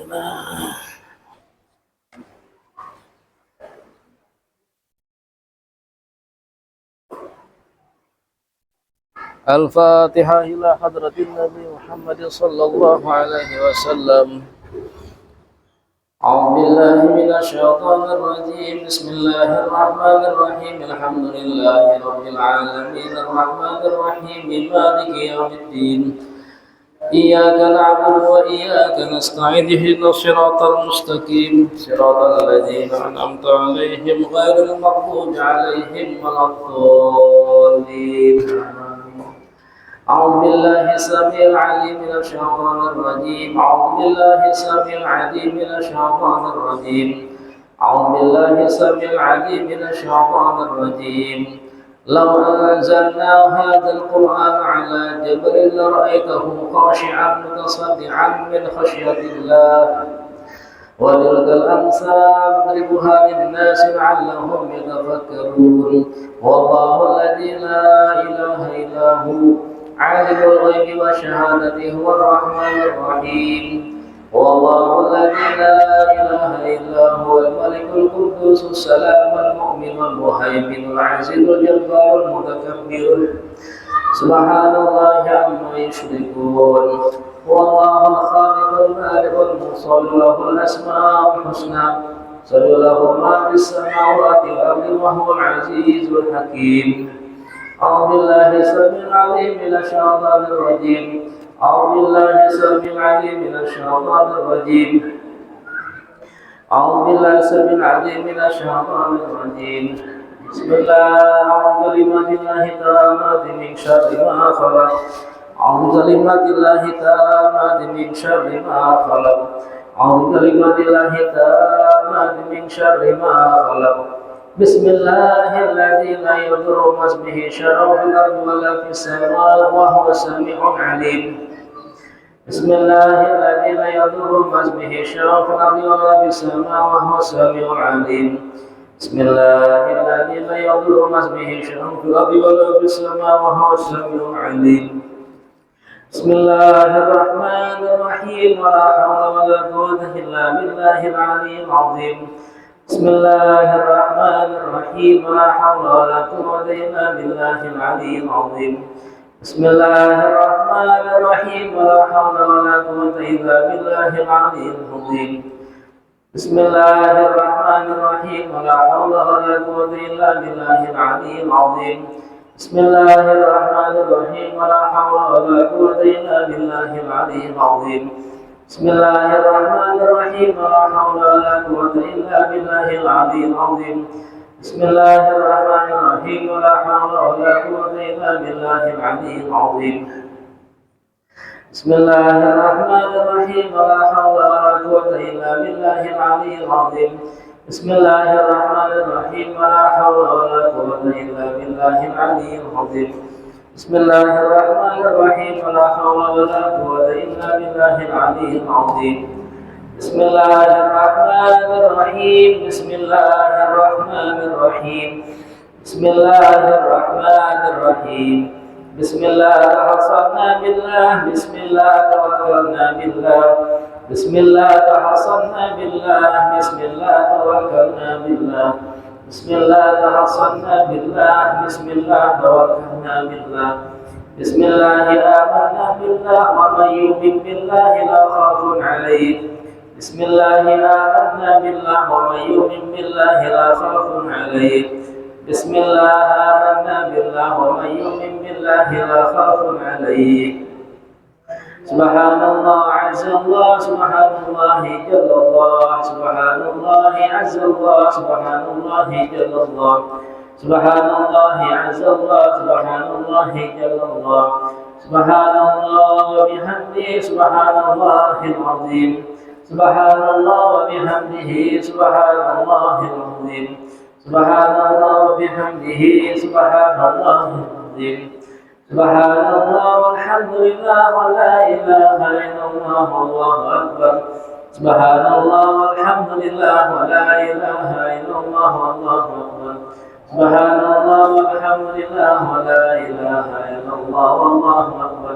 الفاتحة إلى حضرة النبي محمد صلى الله عليه وسلم. أعوذ بالله من الشيطان الرجيم. بسم الله الرحمن الرحيم. الحمد لله رب العالمين الرحمن الرحيم مالك يوم الدين. إياك نعبد وإياك نستعين. اهدنا الصراط المستقيم صراط الذين أنعمت عليهم غير المغضوب عليهم ولا الضالين. أعوذ بالله السميع العليم من الشيطان الرجيم. أعوذ بالله السميع العليم من الشيطان الرجيم. أعوذ بالله السميع العليم من الشيطان الرجيم. لو أنزلنا هذا القرآن على جبل لرأيته خاشعا متصدعا من خشية الله. وتلك الأمثال نضربها للناس لعلهم يتفكرون. والله الذي لا إله إلا هو عالم الغيب والشهادة هو الرحمن الرحيم. والله الذي لا إله إلا هو الملك القدوس السلام المؤمن المهيمن العزيز الجبار المتكبر. سبحان الله عما يشركون. والله الخالق المالك المصور له الأسماء الحسنى صلى له ما في السماوات والأرض وهو العزيز الحكيم. أعوذ بالله السميع العليم من الشيطان الرجيم. أعوذ بالله السميع العليم من الشيطان الرجيم. أعوذ بالله السميع العليم من الشيطان الرجيم. بسم الله. أعوذ بكلمات الله التامات من شر ما خلق. أعوذ بكلمات الله التامات من شر ما خلق. أعوذ بكلمات الله التامات من شر ما خلق. بسم الله الذي لا يضر مع اسمه شيء في الأرض ولا في السماء وهو السميع العليم. بسم الله الذي لا يضر مع اسمه شيء في الأرض ولا في السماء وهو السميع العليم. بسم الله الذي لا يضر مع اسمه شيء في الأرض ولا في السماء وهو السميع العليم. بسم الله الرحمن الرحيم. ولا حول ولا قوة إلا بالله العلي العظيم. بسم الله الرحمن الرحيم. ولا حول ولا قوة إلا بالله العلي العظيم. بسم الله الرحمن الرحيم. ولا حول ولا قوة إلا بالله العلي العظيم. بسم الله الرحمن الرحيم. ولا حول ولا قوة إلا بالله العلي العظيم. بسم الله الرحمن الرحيم. ولا حول ولا قوة إلا بالله العلي العظيم. بسم الله الرحمن الرحيم. ولا حول ولا قوة إلا بالله العلي العظيم. بسم الله الرحمن الرحيم. ولا حول ولا قوة إلا بالله العلي العظيم. بسم الله الرحمن الرحيم. ولا حول ولا قوة إلا بالله العلي العظيم. بسم الله الرحمن الرحيم. ولا حول ولا قوة إلا بالله العلي العظيم. بسم الله الرحمن الرحيم. ولا حول ولا قوة إلا بالله العلي العظيم. بسم الله الرحمن الرحيم. بسم الله الرحمن الرحيم. بسم الله الرحمن الرحيم. بسم الله تحصنا بالله. بسم الله توكلنا بالله. بسم الله تحصنا بالله. بسم الله توكلنا بالله. بسم الله تحصنا بالله. بسم الله توكلنا بالله. بسم الله آمنا بالله. ومن يؤمن بالله لا خوف عليه. بسم الله آمنا بالله. ومن يؤمن بالله لا خوف عليه. بسم الله آمنا بالله. ومن يؤمن بالله لا خوف عليه. سبحان الله عز الله. سبحان الله جل الله. سبحان الله عز الله. سبحان الله جل الله. سبحان الله عز الله. سبحان الله جل الله. سبحان الله وبحمده. سبحان الله العظيم. سبحان الله وبحمده. سبحان الله العظيم. سبحان الله وبحمده. سبحان الله العظيم. سبحان الله والحمد لله ولا إله إلا الله والله أكبر. سبحان الله والحمد لله ولا إله إلا الله والله أكبر. سبحان الله والحمد لله ولا إله إلا الله والله أكبر.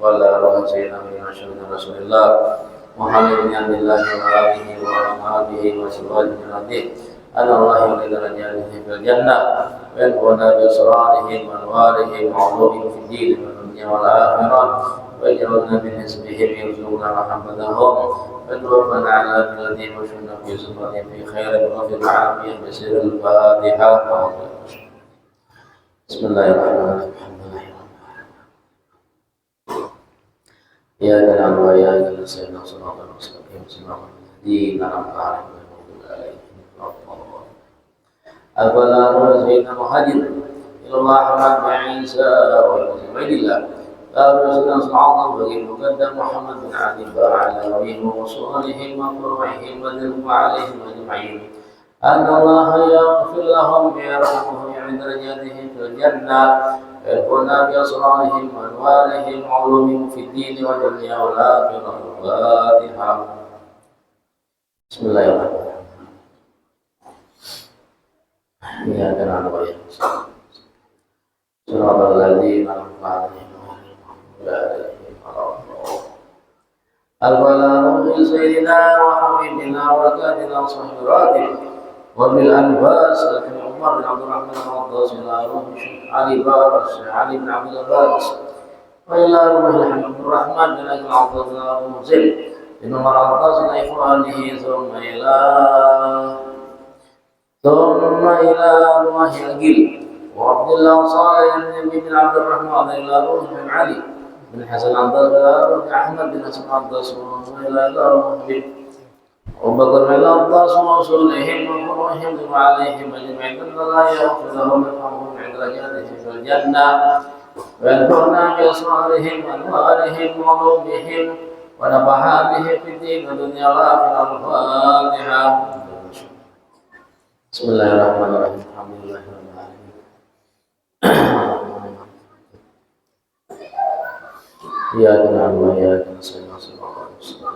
وعلى آله سيدنا رسول الله محمد بن عبد الله وآله وأصحابه وأزواجه العظيم أن الله ولد رجاله في الجنة وينفعنا بأسرارهم وأنوارهم وعلومهم في الدين والدنيا والآخرة ويجعلنا من حزبهم يرزقنا محمدهم وتوفنا على ملتهم وشنا في زمرهم في خير وفي العافية بسر الفاتحة. بسم الله الرحمن الرحيم. الحمد لله إياك نعبد وإياك نستعين صراط المستقيم صراط الذين أنعمت عليهم غير المغضوب عليهم ولا الضالين. أفلا نرسل مهاجر إلى الله حمد عيسى وعبيد الله فأرسلنا صعودا بغي مقدم محمد بن عبد الله على نبيهم وصالحهم وفروعهم ودلهم عليهم أجمعين أن الله يغفر لهم ويرحمهم عند درجاتهم في الجنة ويكفرنا بأسرارهم وأنوارهم وعلومهم في الدين والدنيا والآخرة. الفاتحة. بسم الله الرحمن الرحيم. إياك نعبد وإياك نستعين صراط الذين أنعمت عليهم البلاء في سيدنا وحبيبنا وكاتنا صاحب الراتب وبالأنفاس لكن عمر بن عبد الرحمن العطاس إلى روح الشيخ علي بارس علي بن عبد البارس وإلى روح الحبيب عبد الرحمن بن أبي العطاس إلى روح زيد بن عمر العطاس إلى إخوانه ثم إلى روح الجيل وعبد الله صالح بن عبد الرحمن إلى روح بن علي بن حسن عباس إلى روح أحمد بن حسن عباس إلى روح حبيب وبكر بن عباس ورسولهم وفروعهم وعليهم أجمعين أن الله يغفر لهم ويرحمهم عند درجاتهم في الجنة وينفعنا بأسرارهم وأنوارهم وعلومهم ونفعنا به في الدين والدنيا والآخرة. الفاتحة. بسم الله الرحمن الرحيم. الحمد لله رب العالمين. إياك نعبد وإياك نستعين صراط المستقيم.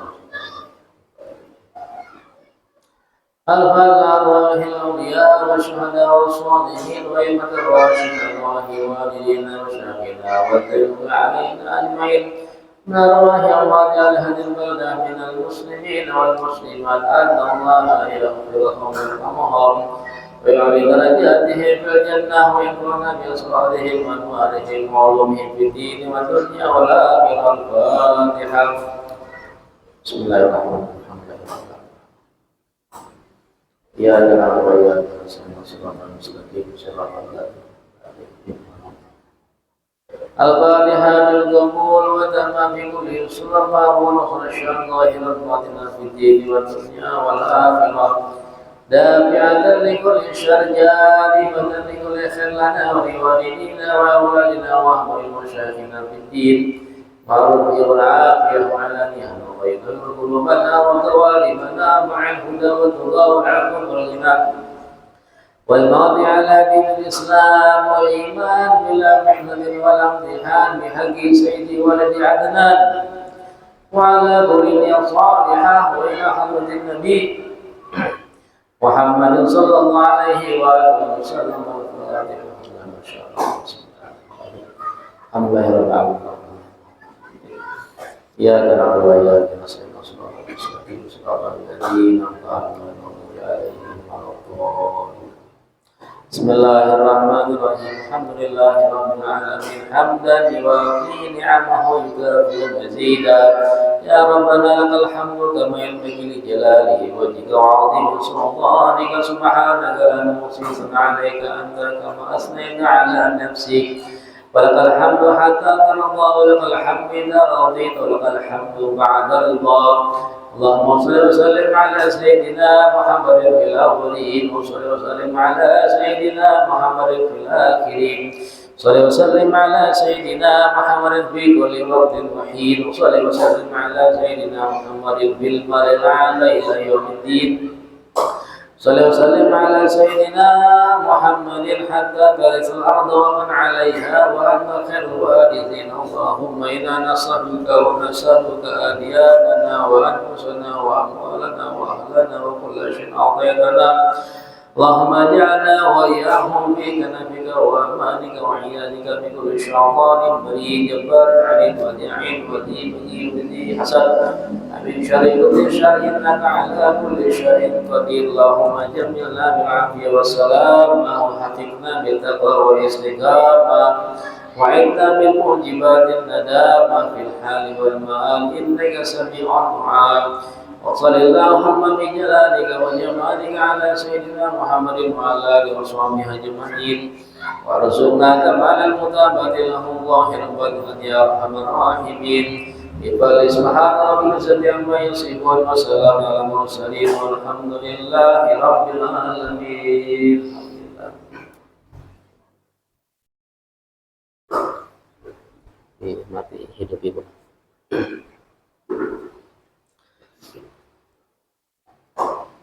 الفاتحة. أرواح الأولياء والشهداء والصالحين وأئمة الراشدين أرواح والدينا وشيخنا والدين علينا أجمعين من أرواح أموات أهل هذه البلدة من المسلمين والمسلمات أن الله يغفر لهم ويرحمهم ويعلي درجاتهم في الجنة ويكرمنا بأسرارهم وأنوارهم وعلومهم في الدين والدنيا والآخرة. الفاتحة. بسم الله الرحمن الرحيم. إياك نعبد وإياك نستعين صراط المستقيم صراط الذين الفاتحة. بالقبول وتمام كل يسر المقبول خرشا ظاهرا باطنا في الدين والدنيا والآخرة دافعة لكل شر جالبة لكل خير لنا ولوالدينا وأولادنا وأهل مشايخنا في الدين والرضي والعافية وعلانية ويطهر قلوبنا وقوالبنا مع الهدى والتقى والعفو والغنى والماضي على دين الإسلام والإيمان بلا محنة ولا امتحان بحق سيدي ولد عدنان وعلى ذرية صالحة وإلى حضرة النبي محمد صلى الله عليه وآله وسلم. ما شاء الله. الحمد لله رب العالمين. إياك نعبد وإياك نستعين صراط المستقيم صراط الذين أنعمت عليهم غير المغضوب عليهم ولا الضالين. بسم الله الرحمن الرحيم. الحمد لله رب العالمين حمدا يوافي نعمه ويكافئ مزيدا. يا ربنا لك الحمد كما ينبغي لجلاله وجهك وعظيم سلطانك سبحانك لا نحصي ثناء عليك أنت كما أثنيت على نفسك ولك الحمد حتى ترضى ولك الحمد إذا رضيت ولك الحمد بعد رضا. اللهم صل وسلم على سيدنا محمد في الأولين وصل وسلم على سيدنا محمد في الآخرين. صل وسلم على سيدنا محمد في كل وقت وحين وصل وسلم على سيدنا محمد في المرء الأعلى إلى يوم الدين. صل وسلم على سيدنا محمد حتى ترث الأرض ومن عليها وأنت خير الوارثين. اللهم إنا نسألك ونسألك أدياننا وأنفسنا وأموالنا وأهلنا وكل شيء أعطيتنا اللهم اجعلنا وإياهم في كنفك وأمانك وعيادك بكل شيطان مريد جبار عليم وديعين ودي حسن من شر كل شر إنك على كل شيء قدير. اللهم جملنا بالعافية والسلامة وحفظنا بالتقوى والاستقامة وعنا من موجبات الندامة في الحال والمآل إنك سميع الدعاء. وصل اللهم بجلالك وجمالك على سيدنا محمد وعلى آله وصحبه أجمعين وارزقنا كمال المتابعة لهم ظاهرا باطنا يا أرحم الراحمين. بفضل سبحان ربك رب العزة عما يصفون وسلام على المرسلين والحمد لله رب العالمين.